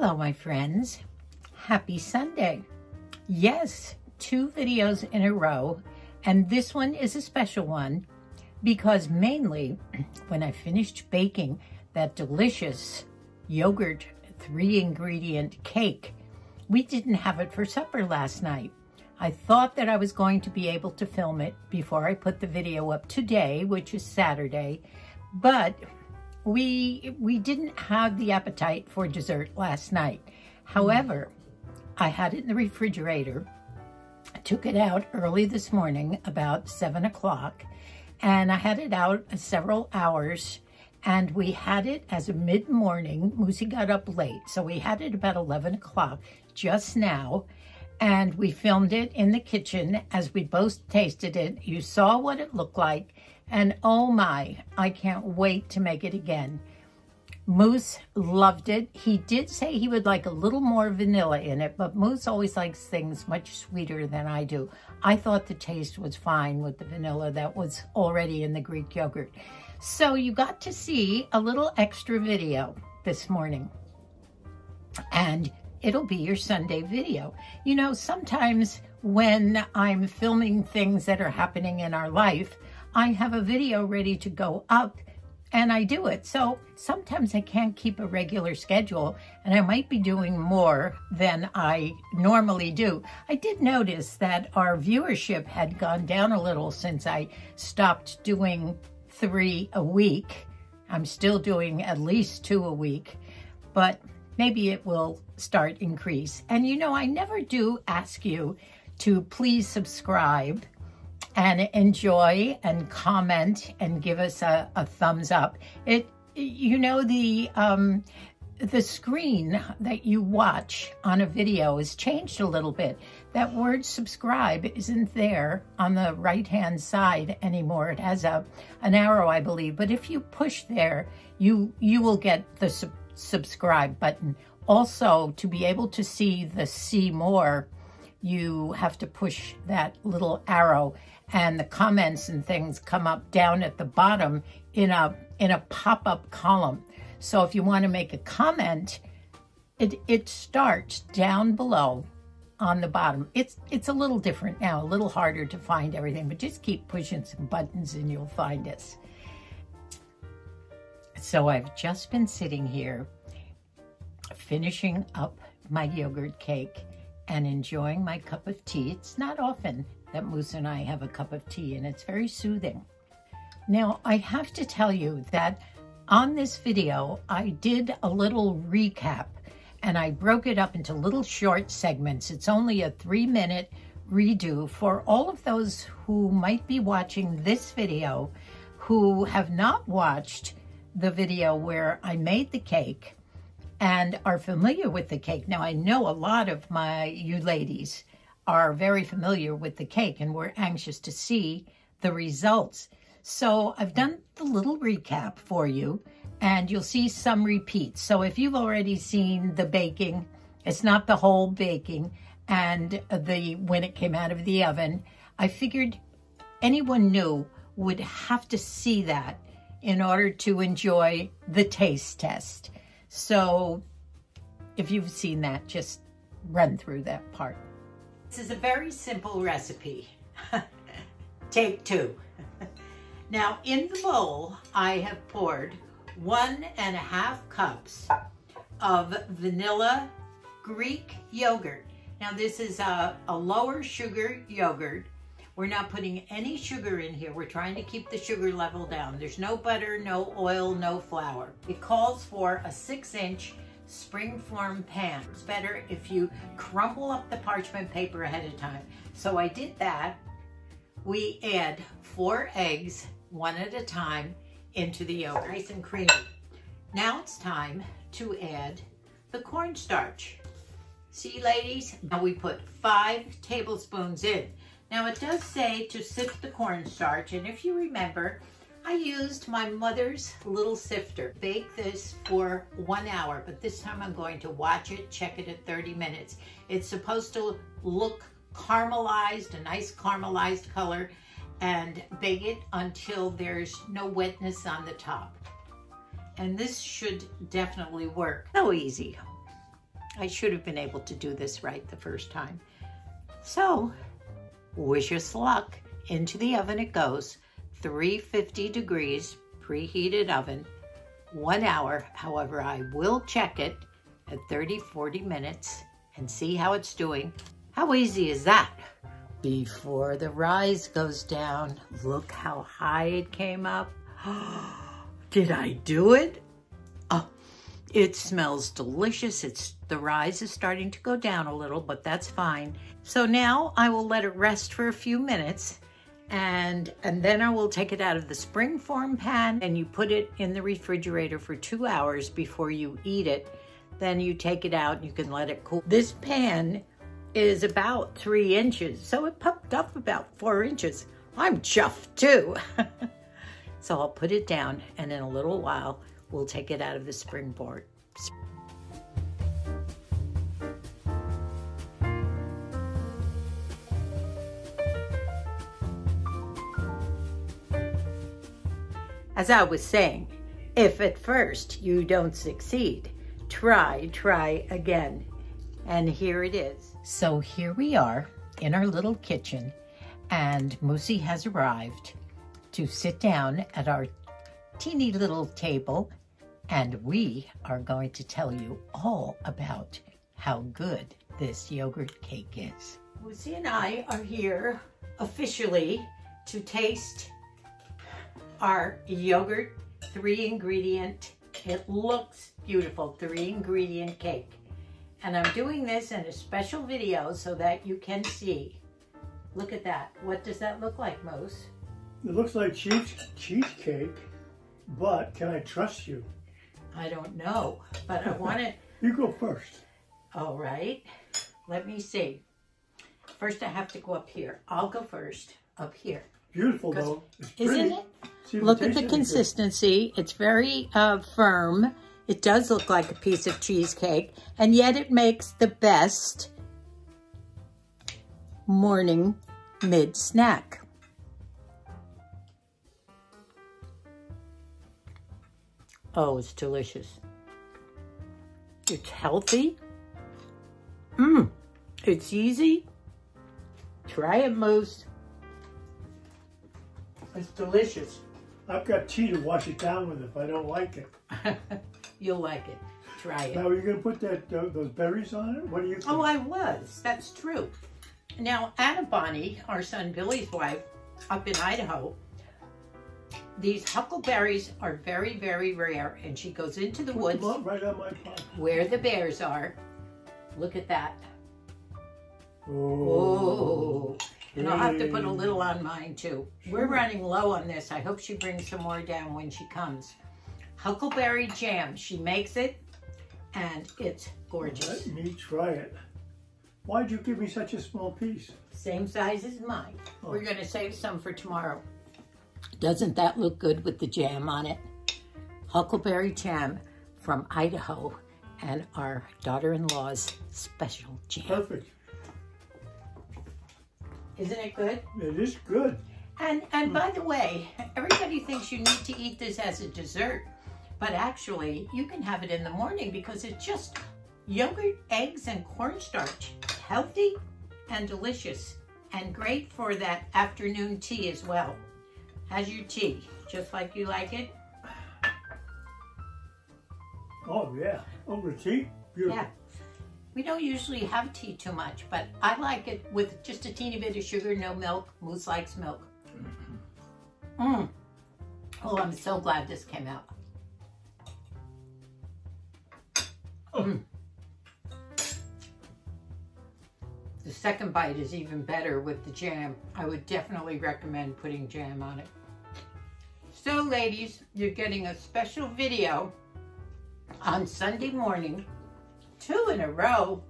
Hello, my friends. Happy Sunday. Yes, 2 videos in a row, and this one is a special one because mainly when I finished baking that delicious yogurt 3-ingredient cake, we didn't have it for supper last night. I thought that I was going to be able to film it before I put the video up today, which is Saturday, but we didn't have the appetite for dessert last night. However, I had it in the refrigerator. I took it out early this morning, about 7 o'clock, and I had it out several hours, and we had it as a mid-morning. Moosey got up late, so we had it about 11 o'clock just now, and we filmed it in the kitchen as we both tasted it. You saw what it looked like, and oh my, I can't wait to make it again. Moose loved it. He did say he would like a little more vanilla in it, but Moose always likes things much sweeter than I do. I thought the taste was fine with the vanilla that was already in the Greek yogurt. So you got to see a little extra video this morning, and it'll be your Sunday video. You know, sometimes when I'm filming things that are happening in our life, I have a video ready to go up and I do it. So sometimes I can't keep a regular schedule and I might be doing more than I normally do. I did notice that our viewership had gone down a little since I stopped doing 3 a week. I'm still doing at least 2 a week, but maybe it will start increase. And you know, I never do ask you to please subscribe and enjoy and comment and give us a thumbs up. You know, the screen that you watch on a video has changed a little bit. That word subscribe isn't there on the right-hand side anymore. It has an arrow, I believe, but if you push there, you will get the subscribe button. Also, to be able to see the see more, you have to push that little arrow, and the comments and things come up down at the bottom in a pop-up column. So if you want to make a comment, it starts down below on the bottom. It's a little different now, a little harder to find everything, but just keep pushing some buttons and you'll find us. So I've just been sitting here finishing up my yogurt cake and enjoying my cup of tea. It's not often that Moose and I have a cup of tea, and it's very soothing. Now, I have to tell you that on this video, I did a little recap, and I broke it up into little short segments. It's only a 3-minute redo for all of those who might be watching this video who have not watched the video where I made the cake and are familiar with the cake. Now, I know a lot of you ladies are very familiar with the cake and we're anxious to see the results. So I've done the little recap for you and you'll see some repeats. So if you've already seen the baking, it's not the whole baking, and when it came out of the oven, I figured anyone new would have to see that in order to enjoy the taste test. So if you've seen that, just run through that part. This is a very simple recipe. Take 2. Now in the bowl, I have poured 1.5 cups of vanilla Greek yogurt. Now this is a lower sugar yogurt. We're not putting any sugar in here. We're trying to keep the sugar level down. There's no butter, no oil, no flour. It calls for a 6-inch springform pan. It's better if you crumple up the parchment paper ahead of time. So I did that. We add 4 eggs, 1 at a time, into the yogurt. Nice and creamy. Now it's time to add the cornstarch. See, ladies? Now we put 5 tablespoons in. Now it does say to sift the cornstarch, and if you remember, I used my mother's little sifter. Bake this for 1 hour, but this time I'm going to watch it, check it at 30 minutes. It's supposed to look caramelized, a nice caramelized color, and bake it until there's no wetness on the top. And this should definitely work. So easy. I should have been able to do this right the first time. So, wish us luck. Into the oven it goes. 350 degrees, preheated oven, 1 hour. However, I will check it at 30-40 minutes and see how it's doing. How easy is that? Before the rise goes down, look how high it came up. Did I do it? Oh, it smells delicious. The rise is starting to go down a little, but that's fine. So now I will let it rest for a few minutes, and then I will take it out of the springform pan, and you put it in the refrigerator for 2 hours before you eat it. Then you take it out and you can let it cool. This pan is about 3 inches, so it puffed up about 4 inches. I'm chuffed too. So I'll put it down, and in a little while, we'll take it out of the springboard. As I was saying, if at first you don't succeed, try again. And here it is. So here we are in our little kitchen, and Moosey has arrived to sit down at our teeny little table, and we are going to tell you all about how good this yogurt cake is. Moosey and I are here officially to taste our yogurt 3-ingredient. It looks beautiful, 3-ingredient cake. And I'm doing this in a special video so that you can see. Look at that. What does that look like, Moose? It looks like cheesecake, but can I trust you? I don't know, but I want it. You go first. All right. Let me see. First I have to go up here. I'll go first, up here. Beautiful though. It's pretty. Isn't it? Look at the consistency. It's very firm. It does look like a piece of cheesecake, and yet it makes the best morning mid-snack. Oh, it's delicious. It's healthy. It's easy. Try it, Moose. It's delicious. I've got tea to wash it down with if I don't like it. You'll like it. Try it. Now, are you going to put those berries on it? What do you think? Oh, I was. That's true. Now, Anna Bonnie, our son Billy's wife, up in Idaho, these huckleberries are very, very rare, and she goes into the woods right on my pot. Where the bears are. Look at that. Oh. And I'll have to put a little on mine too. Sure. We're running low on this. I hope she brings some more down when she comes. Huckleberry jam. She makes it, and it's gorgeous. Let me try it. Why'd you give me such a small piece? Same size as mine. Oh. We're going to save some for tomorrow. Doesn't that look good with the jam on it? Huckleberry jam from Idaho, and our daughter-in-law's special jam. Perfect. Isn't it good? It is good. And by the way, everybody thinks you need to eat this as a dessert, but actually you can have it in the morning because it's just yogurt, eggs, and cornstarch. Healthy and delicious, and great for that afternoon tea as well. How's your tea? Just like you like it? Oh yeah, over tea? Beautiful. Yeah. We don't usually have tea too much, but I like it with just a teeny bit of sugar, no milk. Moose likes milk. Oh, I'm so glad this came out. The second bite is even better with the jam. I would definitely recommend putting jam on it. So ladies, you're getting a special video on Sunday morning, 2 in a row,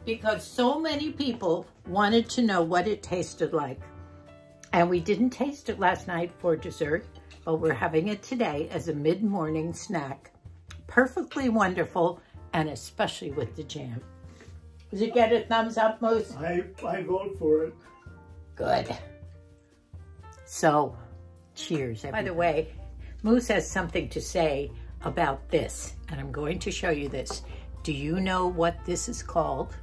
because so many people wanted to know what it tasted like. And we didn't taste it last night for dessert, but we're having it today as a mid-morning snack. Perfectly wonderful, and especially with the jam. Does it get a thumbs up, Moose? I vote for it. Good. So, cheers, everybody. By the way, Moose has something to say about this, and I'm going to show you this. Do you know what this is called?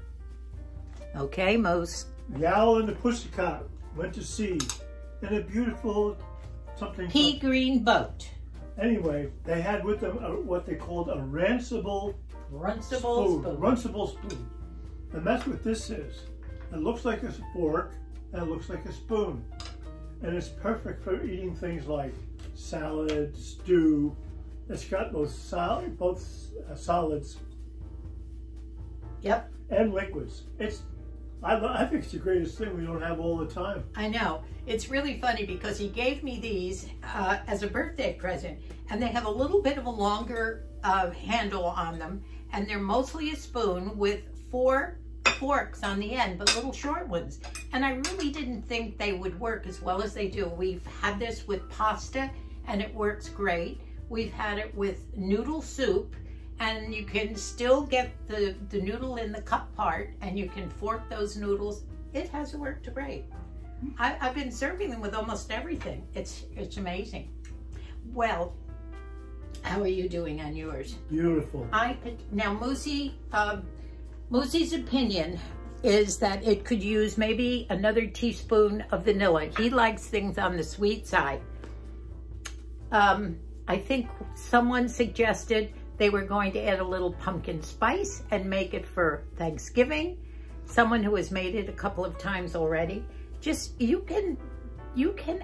Okay, Moose. The Owl and the Pussycat went to sea in a beautiful something. Pea green boat. Anyway, they had with them what they called a runcible spoon. And that's what this is. It looks like a fork and it looks like a spoon. And it's perfect for eating things like salad, stew. It's got both solids. Yep. And liquids. I think it's the greatest thing we don't have all the time. I know. It's really funny because he gave me these as a birthday present, and they have a little bit of a longer handle on them, and they're mostly a spoon with 4 forks on the end, but little short ones. And I really didn't think they would work as well as they do. We've had this with pasta, and it works great. We've had it with noodle soup, and you can still get the noodle in the cup part, and you can fork those noodles. It has worked great. I've been serving them with almost everything. It's amazing. Well, how are you doing on yours? Beautiful. Now Moosey's opinion is that it could use maybe another teaspoon of vanilla. He likes things on the sweet side. I think someone suggested they were going to add a little pumpkin spice and make it for Thanksgiving. Someone who has made it a couple of times already. Just, you can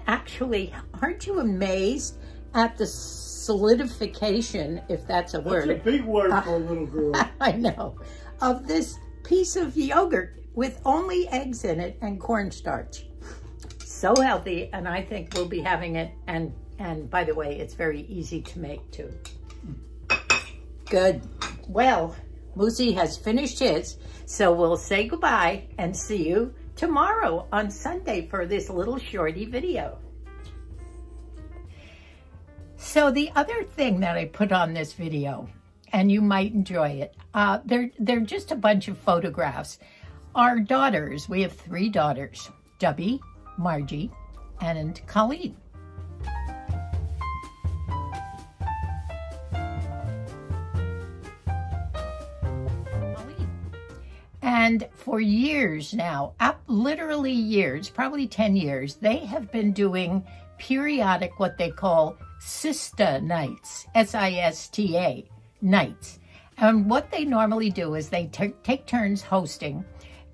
actually, aren't you amazed at the solidification, if that's a word? That's a big word for a little girl. I know. Of this piece of yogurt with only eggs in it and cornstarch. So healthy, and I think we'll be having it. And by the way, it's very easy to make too. Good. Well, Moosey has finished his, so we'll say goodbye and see you tomorrow on Sunday for this little shorty video. So the other thing that I put on this video, and you might enjoy it, they're just a bunch of photographs. Our daughters, we have 3 daughters, Debbie, Margie, and Colleen. And for years now, literally years, probably 10 years, they have been doing periodic, what they call Sista Nights, S-I-S-T-A, nights. And what they normally do is they take turns hosting,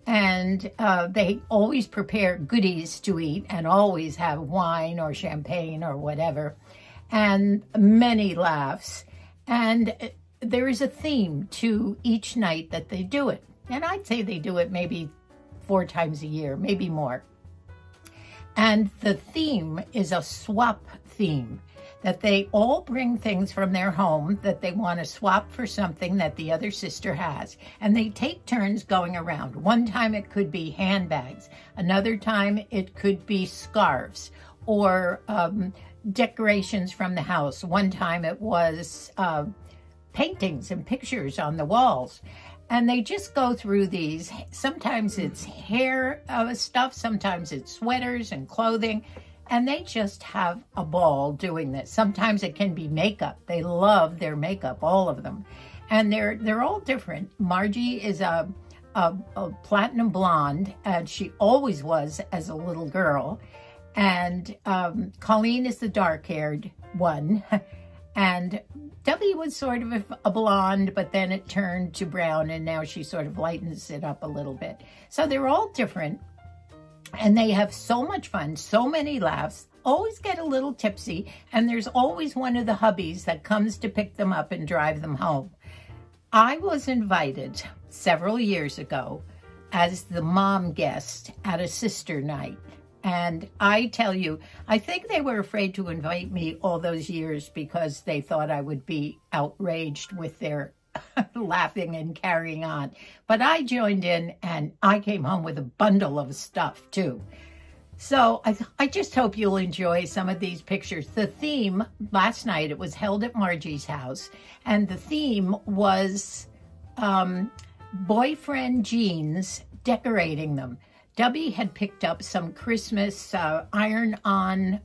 and they always prepare goodies to eat and always have wine or champagne or whatever, and many laughs. And there is a theme to each night that they do it. And I'd say they do it maybe 4 times a year, maybe more. And the theme is a swap theme, that they all bring things from their home that they want to swap for something that the other sister has. And they take turns going around. One time it could be handbags. Another time it could be scarves or decorations from the house. One time it was paintings and pictures on the walls. And they just go through these. Sometimes it's hair stuff, sometimes it's sweaters and clothing, and they just have a ball doing this. Sometimes it can be makeup. They love their makeup, all of them. And they're all different. Margie is a platinum blonde, and she always was as a little girl. And Colleen is the dark-haired one. And Debbie was sort of a blonde, but then it turned to brown, and now she sort of lightens it up a little bit. So they're all different, and they have so much fun, so many laughs, always get a little tipsy, and there's always one of the hubbies that comes to pick them up and drive them home. I was invited several years ago as the mom guest at a sister night. And I tell you, I think they were afraid to invite me all those years because they thought I would be outraged with their laughing and carrying on. But I joined in, and I came home with a bundle of stuff too. So I just hope you'll enjoy some of these pictures. The theme, last night, it was held at Margie's house, and the theme was boyfriend jeans, decorating them. Debbie had picked up some Christmas iron-on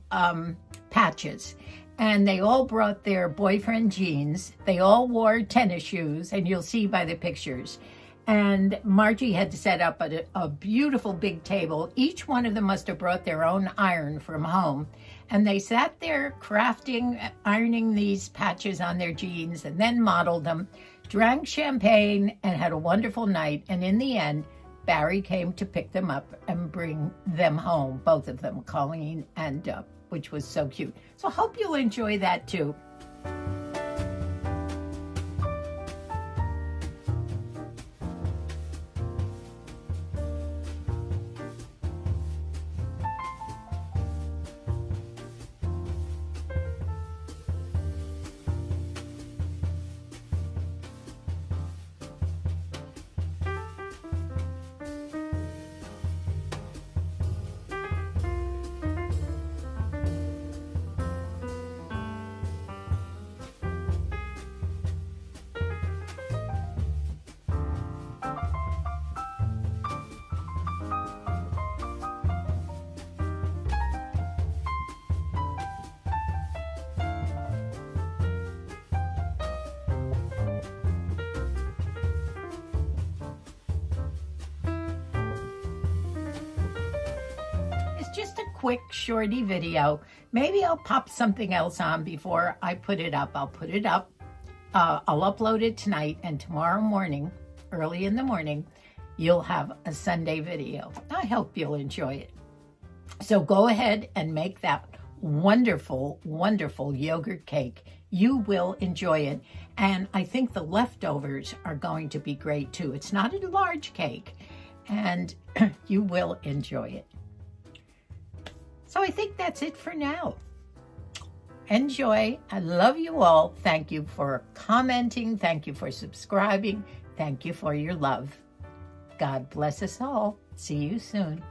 patches, And they all brought their boyfriend jeans. They all wore tennis shoes, and you'll see by the pictures. And Margie had to set up a beautiful big table. Each one of them must have brought their own iron from home. And they sat there crafting, ironing these patches on their jeans, and then modeled them, drank champagne, and had a wonderful night. And in the end, Barry came to pick them up and bring them home, both of them, Colleen and which was so cute. So I hope you'll enjoy that too. Just a quick shorty video. Maybe I'll pop something else on before I put it up. I'll put it up. I'll upload it tonight, and tomorrow morning, early in the morning, you'll have a Sunday video. I hope you'll enjoy it. So go ahead and make that wonderful, wonderful yogurt cake. You will enjoy it. And I think the leftovers are going to be great too. It's not a large cake, and you will enjoy it. So I think that's it for now. Enjoy. I love you all. Thank you for commenting. Thank you for subscribing. Thank you for your love. God bless us all. See you soon.